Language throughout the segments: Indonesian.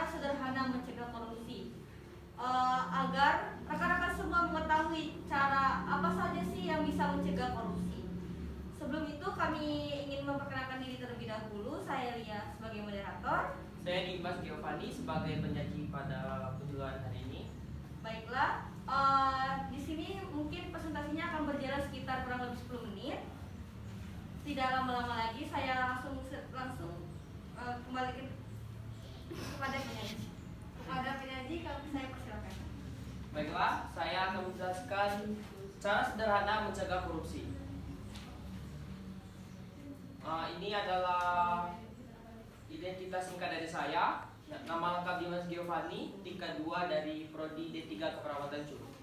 sederhana mencegah korupsi. Agar rekan-rekan semua mengetahui cara apa saja sih yang bisa mencegah korupsi. Sebelum itu kami ingin memperkenalkan diri terlebih dahulu. Saya Lia sebagai moderator. Saya Dimas Giovanni sebagai penyaji pada penjualan hari ini. Baiklah, di sini mungkin presentasinya akan berjalan sekitar kurang lebih 10 menit. Tidak lama-lama lagi, saya langsung kembali kepada penyaji. Kalau saya persilakan. Baiklah, saya akan menjelaskan cara sederhana mencegah korupsi. Ini adalah identitas singkat dari saya. Nama lengkap Dimas Giovanni, tingkat 2 dari Prodi D3 Keperawatan Curug.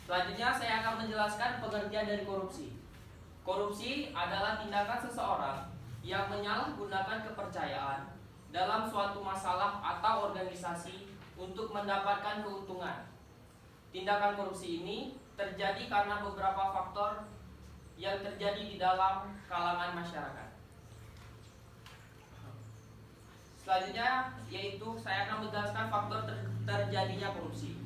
Selanjutnya saya akan menjelaskan pengertian dari korupsi. Korupsi adalah tindakan seseorang yang menyalahgunakan kepercayaan dalam suatu masalah atau organisasi untuk mendapatkan keuntungan. Tindakan korupsi ini terjadi karena beberapa faktor yang terjadi di dalam kalangan masyarakat. Selanjutnya yaitu saya akan menjelaskan faktor terjadinya korupsi.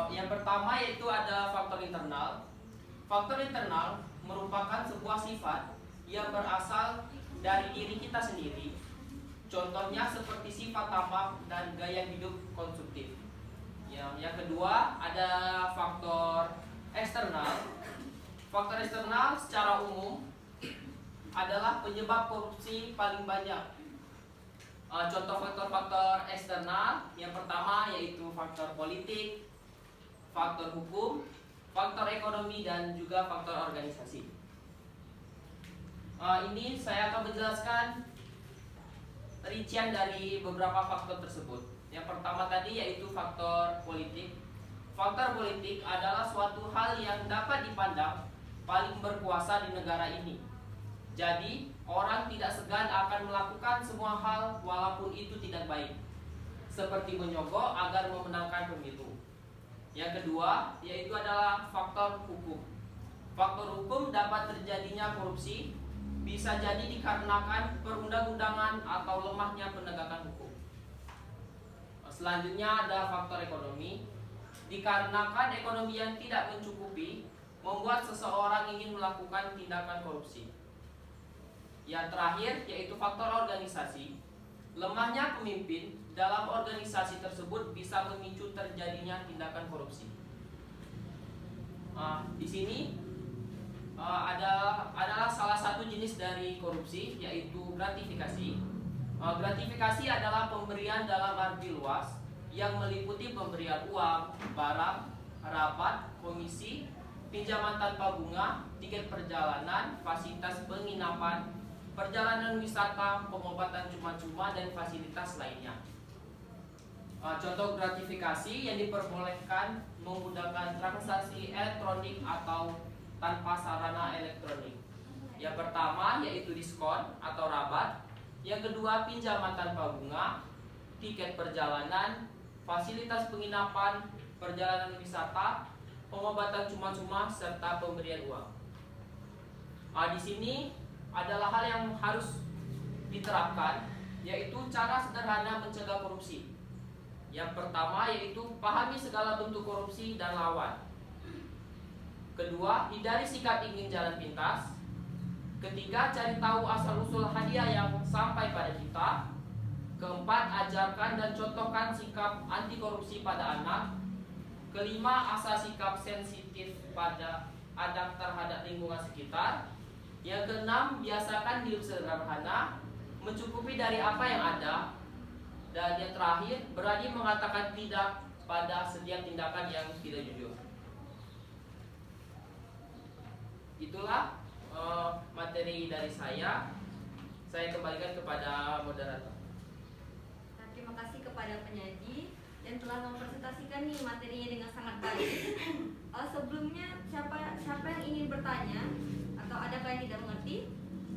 Yang pertama yaitu ada faktor internal. Faktor internal merupakan sebuah sifat yang berasal dari diri kita sendiri. Contohnya seperti sifat tamak dan gaya hidup konsumtif. Yang kedua ada faktor eksternal. Faktor eksternal secara umum adalah penyebab korupsi paling banyak. Contoh faktor-faktor eksternal yang pertama yaitu faktor politik, faktor hukum, faktor ekonomi, dan juga faktor organisasi. Ini saya akan menjelaskan rincian dari beberapa faktor tersebut. Yang pertama tadi yaitu faktor politik. Faktor politik adalah suatu hal yang dapat dipandang paling berkuasa di negara ini. Jadi, orang tidak segan akan melakukan semua hal walaupun itu tidak baik, seperti menyogok agar memenangkan pemilu. Yang kedua yaitu adalah faktor hukum. Faktor hukum dapat terjadinya korupsi bisa jadi dikarenakan perundang-undangan atau lemahnya penegakan hukum. Selanjutnya ada faktor ekonomi. Dikarenakan ekonomi yang tidak mencukupi membuat seseorang ingin melakukan tindakan korupsi. Yang terakhir yaitu faktor organisasi. Lemahnya pemimpin dalam organisasi tersebut bisa memicu terjadinya tindakan korupsi. Di sini adalah salah satu jenis dari korupsi yaitu gratifikasi. Gratifikasi adalah pemberian dalam arti luas yang meliputi pemberian uang, barang, rabat, komisi, pinjaman tanpa bunga, tiket perjalanan, fasilitas penginapan, perjalanan wisata, pengobatan cuma-cuma, dan fasilitas lainnya. Contoh gratifikasi yang diperbolehkan menggunakan transaksi elektronik atau tanpa sarana elektronik. Yang pertama yaitu diskon atau rabat. Yang kedua pinjaman tanpa bunga, tiket perjalanan, fasilitas penginapan, perjalanan wisata, pengobatan cuma-cuma, serta pemberian uang. Di sini adalah hal yang harus diterapkan, yaitu cara sederhana mencegah korupsi. Yang pertama yaitu pahami segala bentuk korupsi dan lawan. Kedua, hindari sikap ingin jalan pintas. Ketiga, cari tahu asal-usul hadiah yang sampai pada kita. Keempat, ajarkan dan contohkan sikap anti korupsi pada anak. Kelima, asah sikap sensitif pada adab terhadap lingkungan sekitar. Yang keenam, biasakan hidup sederhana, mencukupi dari apa yang ada. Dan yang terakhir, berani mengatakan tidak pada setiap tindakan yang tidak jujur. Itulah materi dari saya. Saya kembalikan kepada moderator. Terima kasih kepada penyaji yang telah mempresentasikan nih materinya dengan sangat baik. Sebelumnya siapa yang ingin bertanya atau adakah yang tidak mengerti?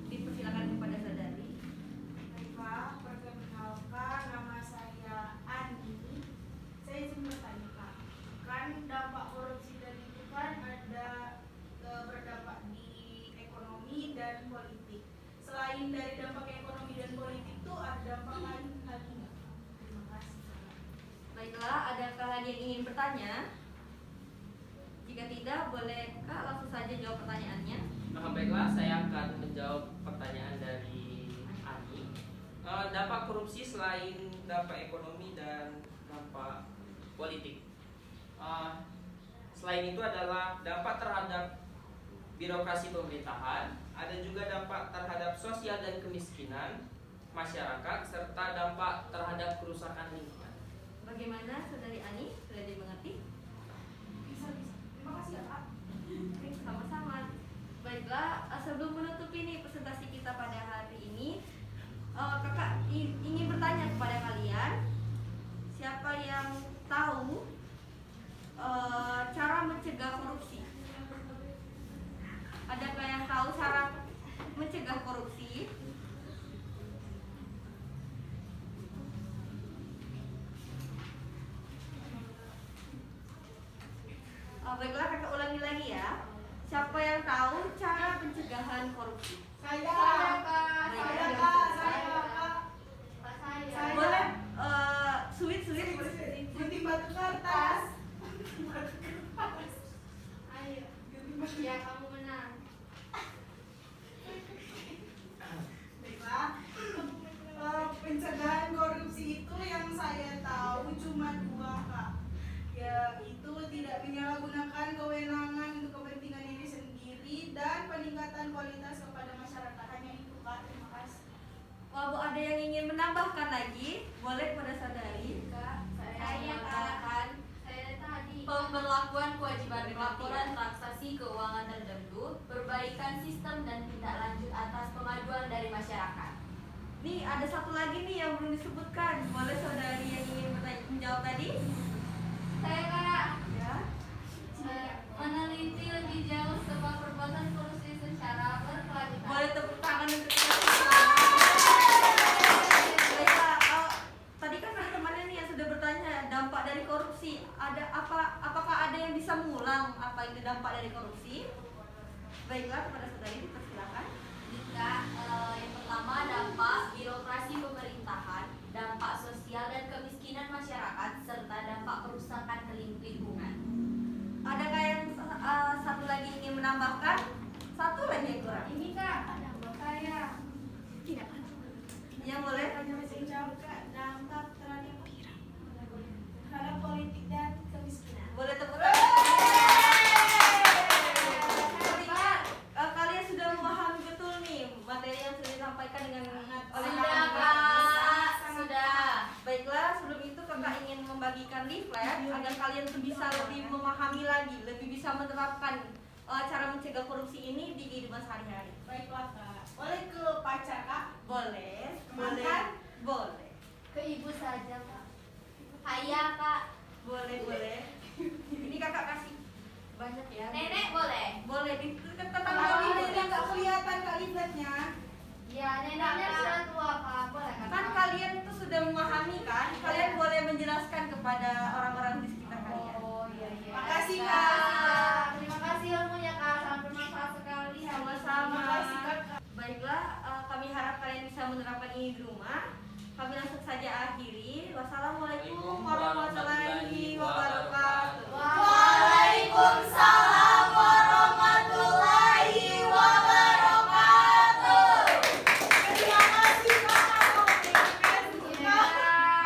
Dipersilakan kepada saudari. Baik Pak, perkenalkan nama saya Ani. Saya ingin bertanya Pak, kan dampak korupsi tadi itu kan ada berdampak di ekonomi dan politik. Selain dari dampak ekonomi dan politik itu ada dampak lain lagi nggak? lagi yang ingin bertanya? Jika tidak, boleh Kak langsung saja jawab pertanyaannya. Nah, baiklah, saya akan menjawab pertanyaan dari Ani. Dampak korupsi selain dampak ekonomi dan dampak politik. Selain itu adalah dampak terhadap birokrasi pemerintahan, ada juga dampak terhadap sosial dan kemiskinan masyarakat, serta dampak terhadap kerusakan lingkungan. Bagaimana Saudari Ani? Sudah dimengerti? Bisa. Terima kasih ya Kak. Oke, sama-sama. Baiklah, sebelum menutupi nih presentasi kita pada hari ini, kakak ingin bertanya kepada kalian, siapa yang tahu cara mencegah korupsi? Adakah yang tahu cara mencegah korupsi? Baiklah, kakak ulangi lagi ya. Siapa yang tahu cara pencegahan korupsi? Saya Baik, Kak. boleh sulit boleh. Gunting batu kertas. Ayo, ya kamu menang. Baiklah. Pencegahan korupsi itu yang saya tahu cuma 2 Kak, yaitu tidak menyalahgunakan kewenangan untuk kepentingan diri sendiri dan peningkatan kualitas kepada masyarakat. Hanya itu Kak, terima kasih. Bu, ada yang ingin menambahkan lagi? Boleh pada saudari. Kak, Saya, mengatakan saya tadi pemberlakuan kewajiban laporan transaksi keuangan tertentu, perbaikan sistem dan tindak lanjut atas pengaduan dari masyarakat. Nih ada satu lagi nih yang belum disebutkan. Boleh saudari yang ingin menjawab tadi? Saya Kak, Ya. meneliti lebih jauh sebab perbuatan korupsi secara berkelanjutan. Boleh tepuk tangan untuk kita. Baiklah, tadi kan ada temannya nih yang sudah bertanya dampak dari korupsi. Apakah ada yang bisa mengulang apa itu dampak dari korupsi? Baiklah, kepada saudari dipersilakan. Jika yang pertama dampak birokrasi pemerintahan, dampak sosial dan kemiskinan masyarakat, serta dampak kerusakan lingkungan. Adakah yang satu lagi ingin menambahkan? Satu lagi yang kurang. Ini Kak, dampak saya. Yang boleh? Dampak terhadap politik dan kemiskinan. Boleh tepuk tangan. Terlihat kalian sudah memahami betul nih materi yang sudah disampaikan dengan oleh Sudah kakak. Kak, sudah. Baiklah, sebelum itu kakak ingin membagikan leaflet agar kalian tuh bisa lebih memahami lagi, lebih bisa menerapkan cara mencegah korupsi ini di kehidupan sehari-hari. Baiklah Kak. Boleh ke pacar Kak? Boleh, Mantan? boleh, boleh, Ke ibu saja Kak. Ayah Kak. boleh. Ini kakak kasih banyak ya. Nenek boleh? Boleh di tetangga Kalau ini ini nggak kelihatan Kak leafletnya. Ya, neneknya sudah tua Kak. Boleh kan kalian itu sudah memahami kan? Kalian boleh menjelaskan kepada orang-orang di sekitar kalian. Oh iya. Makasih, Kak. Terima kasih ilmunya Kak. Sangat bermanfaat sekali. Sama-sama. Terima kasih, Kak. Baiklah, kami harap kalian bisa menerapkan ini di rumah. Kami langsung saja akhiri. Wassalamualaikum warahmatullahi